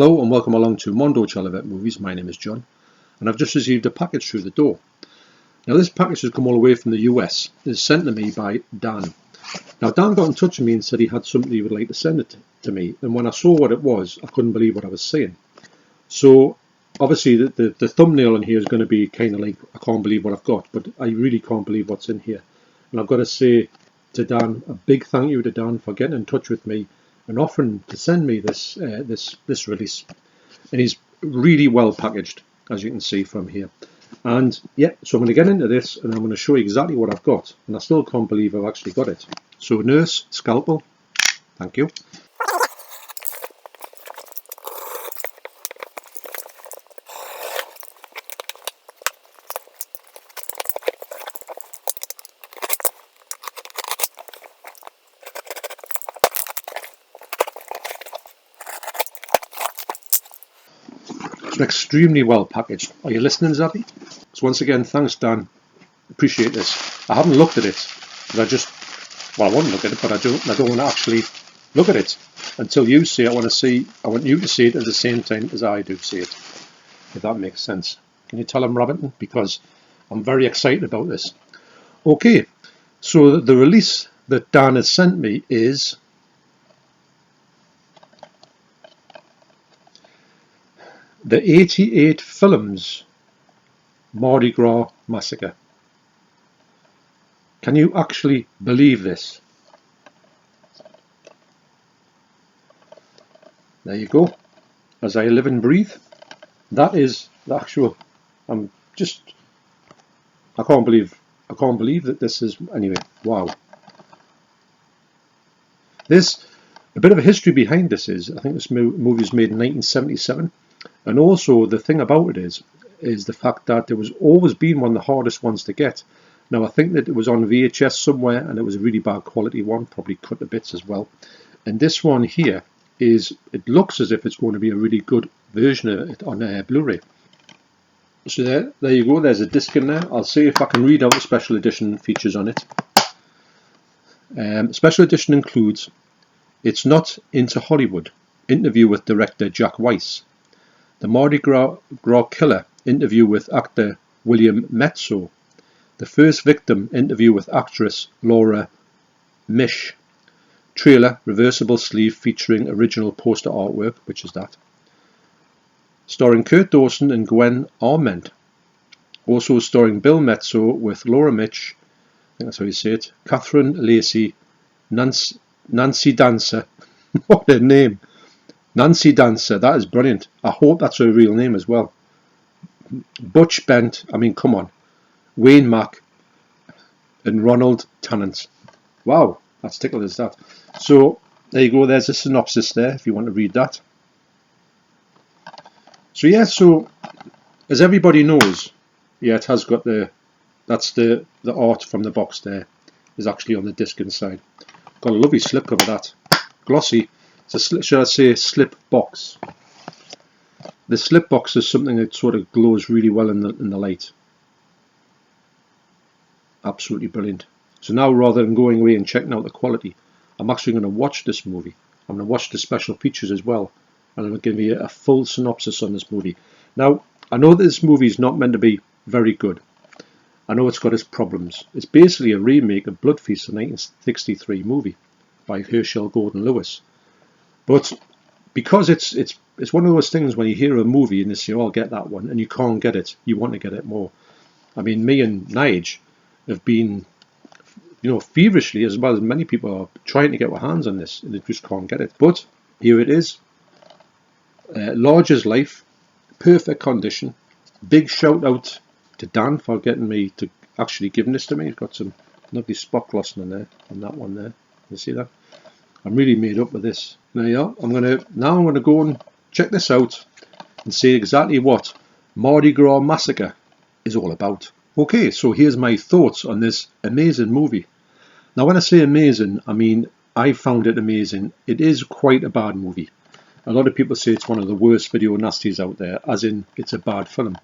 Hello and welcome along to Mondo Chelloveck Movies. My name is John and I've just received a package through the door. Now this package has come all the way from the US. It's sent to me by Dan. Now Dan got in touch with me and said he had something he would like to send it to me, and when I saw what it was I couldn't believe what I was seeing. So obviously the thumbnail in here is going to be kind of like, I can't believe what I've got, but I really can't believe what's in here. And I've got to say to Dan, a big thank you to Dan for getting in touch with me and offering to send me this release. And he's really well packaged, as you can see from here. And yeah, so I'm going to get into this and I'm going to show you exactly what I've got. And I still can't believe I've actually got it. So nurse, scalpel, thank you. Extremely well packaged. Are you listening, Zabby? So once again, thanks Dan, appreciate this. I haven't looked at it, but I want to look at it, but I don't want to actually look at it until you see it. I want you to see it at the same time as I do see it, if that makes sense. Can you tell I'm rabbiting? Because I'm very excited about this. Okay, so the release that Dan has sent me is the 88 Films Mardi Gras Massacre. Can you actually believe this? There you go. As I live and breathe. That is the actual. I can't believe that this is. Anyway, wow. There's a bit of a history behind this. I think this movie was made in 1977. And also the thing about it is the fact that it was always been one of the hardest ones to get. Now I think that it was on VHS somewhere and it was a really bad quality one, probably cut to bits as well. And this one here it looks as if it's going to be a really good version of it on Blu-ray. So there you go, there's a disc in there. I'll see if I can read out the special edition features on it. Special edition includes It's Not Into Hollywood, interview with director Jack Weiss. The Mardi Gras Killer, interview with actor William Metso. The First Victim, interview with actress Laura Misch. Trailer, reversible sleeve featuring original poster artwork, which is that. Starring Kurt Dawson and Gwen Arment. Also starring Bill Metso with Laura Misch, I think that's how you say it, Catherine Lacey, Nancy Dancer. What a name! Nancy Dancer, that is brilliant. I hope that's her real name as well. Butch Bent, I mean, come on. Wayne Mack and Ronald Tennant. Wow, that's tickled as that. So there you go, there's a synopsis there if you want to read that. So yeah, so as everybody knows, yeah, it has got the art from the box there is actually on the disc inside. Got a lovely slipcover, that. Glossy. Should I say slip box? The slip box is something that sort of glows really well in the light. Absolutely brilliant. So now, rather than going away and checking out the quality, I'm actually going to watch this movie. I'm going to watch the special features as well, and I'm going to give you a full synopsis on this movie. Now, I know that this movie is not meant to be very good. I know it's got its problems. It's basically a remake of Blood Feast, a 1963 movie by Herschel Gordon Lewis. But because it's one of those things when you hear a movie and you say, oh, I'll get that one, and you can't get it, you want to get it more. I mean, me and Nige have been, feverishly, as well as many people are trying to get their hands on this, and they just can't get it. But here it is. Large as life, perfect condition. Big shout out to Dan for getting me to actually giving this to me. He's got some lovely spot glossing in there, on that one there. You see that? I'm really made up with this. There you are. I'm gonna go and check this out and see exactly what Mardi Gras Massacre is all about. Okay, so here's my thoughts on this amazing movie. Now when I say amazing, I mean I found it amazing. It is quite a bad movie. A lot of people say it's one of the worst video nasties out there, as in it's a bad film.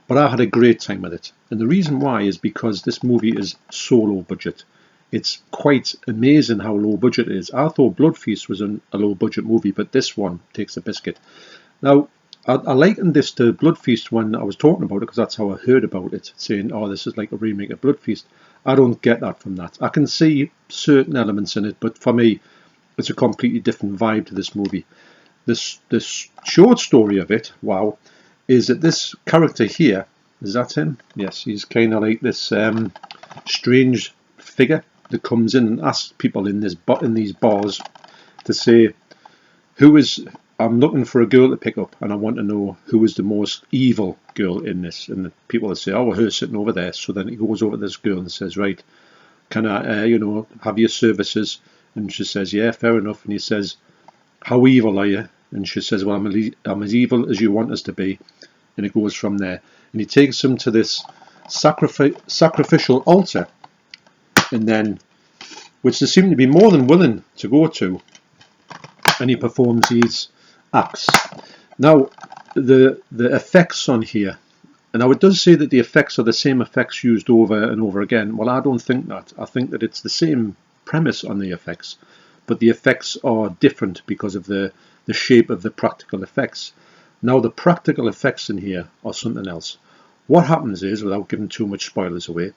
But I had a great time with it. And the reason why is because this movie is so low budget. It's quite amazing how low budget it is. I thought Blood Feast was a low budget movie, but this one takes a biscuit. Now, I likened this to Blood Feast when I was talking about it, because that's how I heard about it, saying, oh, this is like a remake of Blood Feast. I don't get that from that. I can see certain elements in it, but for me, it's a completely different vibe to this movie. This short story of it, wow, is that this character here, is that him? Yes, he's kind of like this strange figure that comes in and asks people in these bars to say, I'm looking for a girl to pick up, and I want to know who is the most evil girl in this. And the people will say, oh, well, her sitting over there. So then he goes over to this girl and says, right, can I, have your services? And she says, yeah, fair enough. And he says, how evil are you? And she says, well, I'm as evil as you want us to be. And it goes from there. And he takes them to this sacrificial altar, and then, which they seem to be more than willing to go to, and he performs these acts. Now, the effects on here, and now it does say that the effects are the same effects used over and over again. Well, I don't think that. I think that it's the same premise on the effects, but the effects are different because of the shape of the practical effects. Now, the practical effects in here are something else. What happens is, without giving too much spoilers away,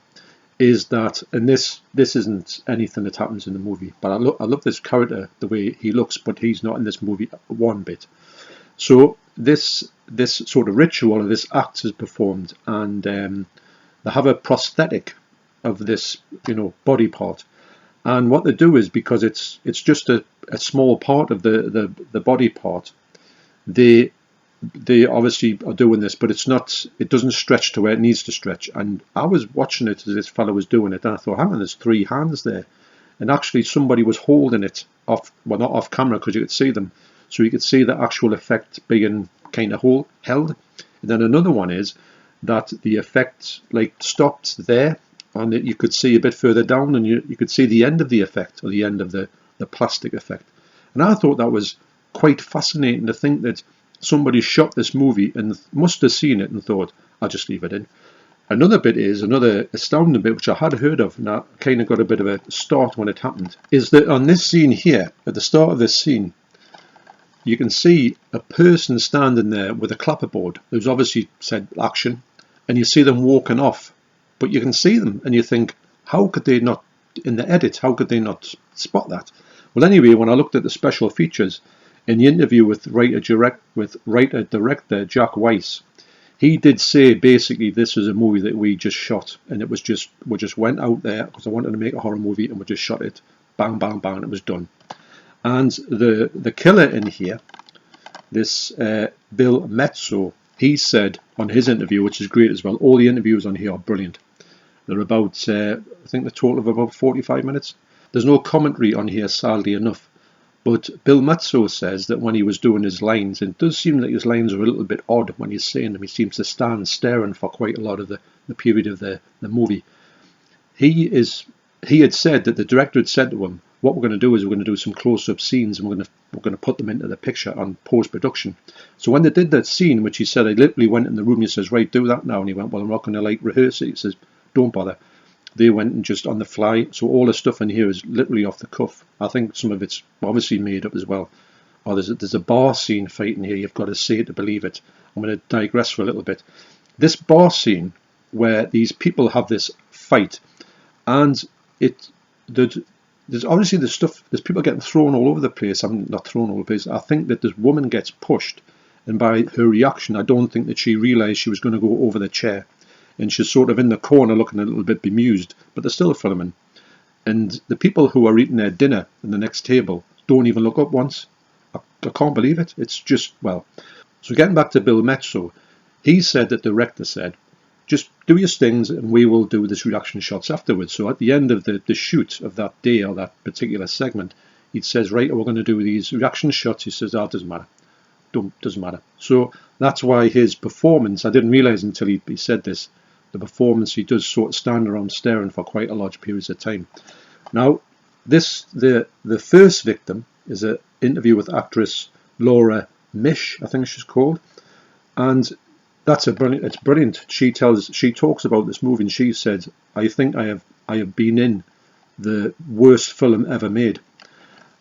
is that, and this isn't anything that happens in the movie, but I love this character, the way he looks, but he's not in this movie one bit. So this sort of ritual, or this act, is performed, and they have a prosthetic of this, body part. And what they do is, because it's just a small part of the body part, they obviously are doing this, but it doesn't stretch to where it needs to stretch. And I was watching it as this fellow was doing it, and I thought, hang on, there's 3 hands there. And actually somebody was holding it off, well, not off camera, because you could see them. So you could see the actual effect being kind of held. And then another one is that the effect stopped there, and you could see a bit further down, and you could see the end of the effect, or the end of the plastic effect. And I thought that was quite fascinating, to think that somebody shot this movie and must have seen it and thought, I'll just leave it in. Another astounding bit, which I had heard of, and I kind of got a bit of a start when it happened, is that on this scene here, at the start of this scene, you can see a person standing there with a clapperboard. There's obviously said action, and you see them walking off, but you can see them and you think, how could they not, in the edit, how could they not spot that? Well, anyway, when I looked at the special features, in the interview with writer-director Jack Weiss, he did say basically this is a movie that we just shot, and we just went out there because I wanted to make a horror movie, and we just shot it, bang, bang, bang, it was done. And the killer in here, this Bill Mezzo, he said on his interview, which is great as well, all the interviews on here are brilliant. They're about, I think the total of about 45 minutes. There's no commentary on here, sadly enough. But Bill Mezzo says that when he was doing his lines, and it does seem like his lines are a little bit odd when he's saying them. He seems to stand staring for quite a lot of the period of the movie. He had said that the director had said to him, what we're going to do is we're going to do some close-up scenes, and we're going to put them into the picture on post-production. So when they did that scene, which he said, I literally went in the room and he says, right, do that now. And he went, well, I'm not going to rehearse it. He says, don't bother. They went and just on the fly, so all the stuff in here is literally off the cuff. I think some of it's obviously made up as well. Oh, there's a bar scene fighting here. You've got to see it to believe it. I'm going to digress for a little bit. This bar scene where these people have this fight, and there's obviously there's people getting thrown all over the place. I'm not thrown all over the place. I think that this woman gets pushed, and by her reaction, I don't think that she realised she was going to go over the chair. And she's sort of in the corner looking a little bit bemused, but they're still filming. And the people who are eating their dinner in the next table don't even look up once. I can't believe it. It's just, well. So getting back to Bill Mezzo, he said that the director said, just do your stings and we will do this reaction shots afterwards. So at the end of the shoot of that day, or that particular segment, he says, right, we're going to do these reaction shots. He says, oh, it doesn't matter. Doesn't matter. So that's why his performance, I didn't realise until he said this, the performance, he does sort of stand around staring for quite a large periods of time. Now, the first victim is an interview with actress Laura Mish, I think she's called, and it's brilliant. She talks about this movie, and she said, I think I have been in the worst film ever made.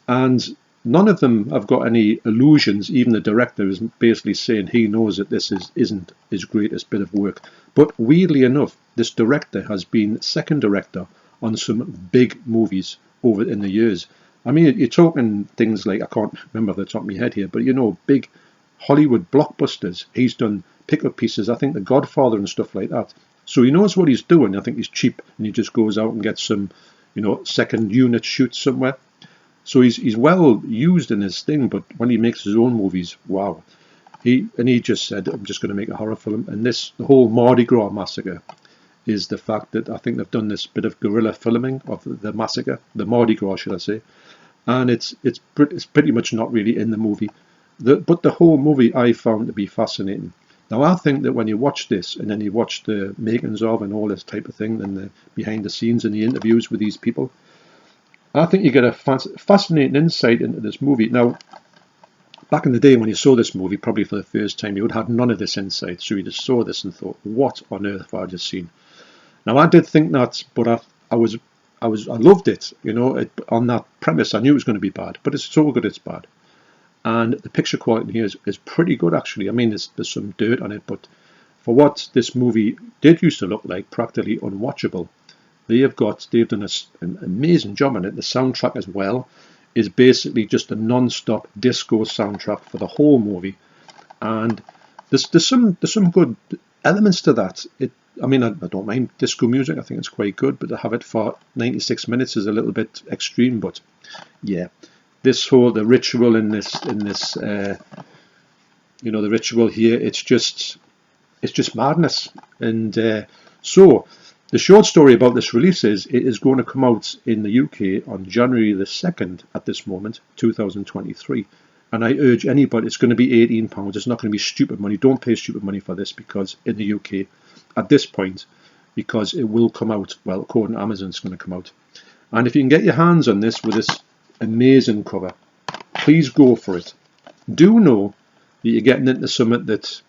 And none of them have got any illusions. Even the director is basically saying he knows that this isn't his greatest bit of work. But weirdly enough, this director has been second director on some big movies over in the years. I mean, you're talking things like, I can't remember off the top of my head here, but you know, big Hollywood blockbusters. He's done pick-up pieces, I think The Godfather and stuff like that. So he knows what he's doing. I think he's cheap, and he just goes out and gets some, you know, second unit shoots somewhere. So he's well used in his thing, but when he makes his own movies, wow. He just said, I'm just going to make a horror film. And the whole Mardi Gras Massacre is the fact that I think they've done this bit of guerrilla filming of the massacre, the Mardi Gras, should I say. And it's pretty much not really in the movie. But the whole movie I found to be fascinating. Now I think that when you watch this and then you watch the makings of and all this type of thing and the behind the scenes and the interviews with these people, I think you get a fascinating insight into this movie. Now, back in the day when you saw this movie, probably for the first time, you would have none of this insight. So you just saw this and thought, what on earth have I just seen? Now I did think that, but I loved it. You know, on that premise, I knew it was going to be bad, but it's so good it's bad. And the picture quality here is pretty good, actually. I mean, there's some dirt on it, but for what this movie did used to look like, practically unwatchable. They've done an amazing job on it. The soundtrack as well is basically just a non-stop disco soundtrack for the whole movie, and there's some good elements to that. I mean, I don't mind disco music. I think it's quite good, but to have it for 96 minutes is a little bit extreme. But yeah, the ritual in this you know, the ritual here, it's just madness. And so the short story about this release is it is going to come out in the UK on January the 2nd at this moment, 2023. And I urge anybody, it's going to be £18. It's not going to be stupid money. Don't pay stupid money for this, because in the UK at this point, because it will come out, well, according to Amazon, it's going to come out. And if you can get your hands on this with this amazing cover, please go for it. Do know that you're getting into something that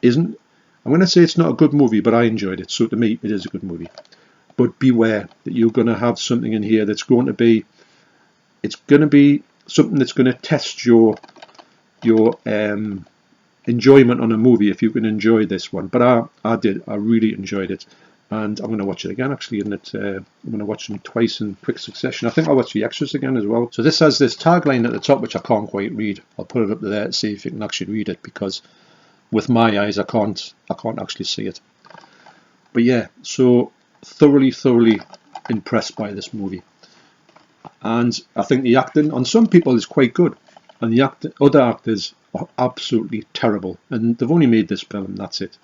isn't, I'm going to say it's not a good movie, but I enjoyed it. So to me, it is a good movie. But beware that you're going to have something in here that's going to be, it's going to be something that's going to test your enjoyment on a movie, if you can enjoy this one. But I did. I really enjoyed it. And I'm going to watch it again, actually. And I'm going to watch them twice in quick succession. I think I'll watch the extras again as well. So this has this tagline at the top, which I can't quite read. I'll put it up there to see if you can actually read it, because with my eyes, I can't actually see it. But yeah, so thoroughly impressed by this movie. And I think the acting on some people is quite good, and the other actors are absolutely terrible. And they've only made this film, that's it.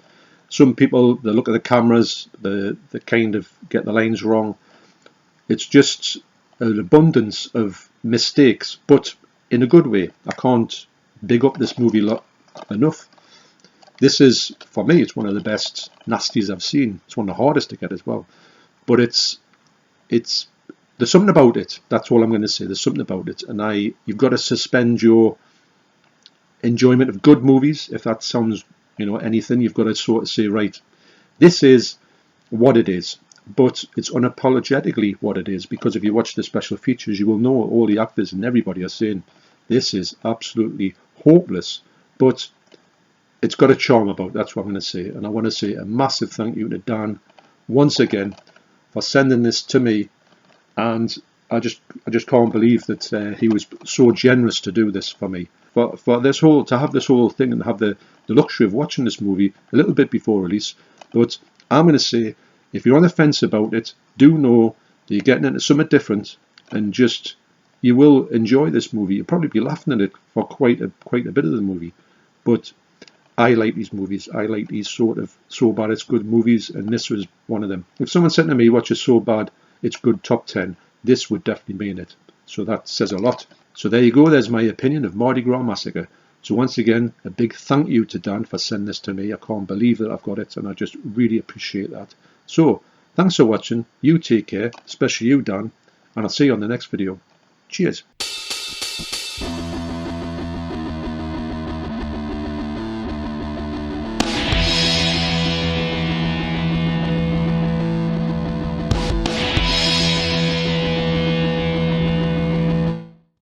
Some people, they look at the cameras, they kind of get the lines wrong. It's just an abundance of mistakes, but in a good way. I can't big up this movie enough. This is, for me, it's one of the best nasties I've seen. It's one of the hardest to get as well. But there's something about it. That's all I'm going to say. There's something about it. And you've got to suspend your enjoyment of good movies. If that sounds, you know, anything, you've got to sort of say, right, this is what it is. But it's unapologetically what it is. Because if you watch the special features, you will know all the actors and everybody are saying, this is absolutely hopeless. But it's got a charm about it, that's what I'm going to say. And I want to say a massive thank you to Dan once again for sending this to me. And I just can't believe that he was so generous to do this for me. For this to have this whole thing and have the luxury of watching this movie a little bit before release. But I'm going to say, if you're on the fence about it, do know that you're getting into something different, and you will enjoy this movie. You'll probably be laughing at it for quite a bit of the movie. But I like these movies. I like these sort of so bad it's good movies, and this was one of them. If someone said to me, watch a so bad it's good top 10, this would definitely be in it. So that says a lot. So there you go. There's my opinion of Mardi Gras Massacre. So once again, a big thank you to Dan for sending this to me. I can't believe that I've got it, and I just really appreciate that. So thanks for watching. You take care, especially you, Dan, and I'll see you on the next video. Cheers.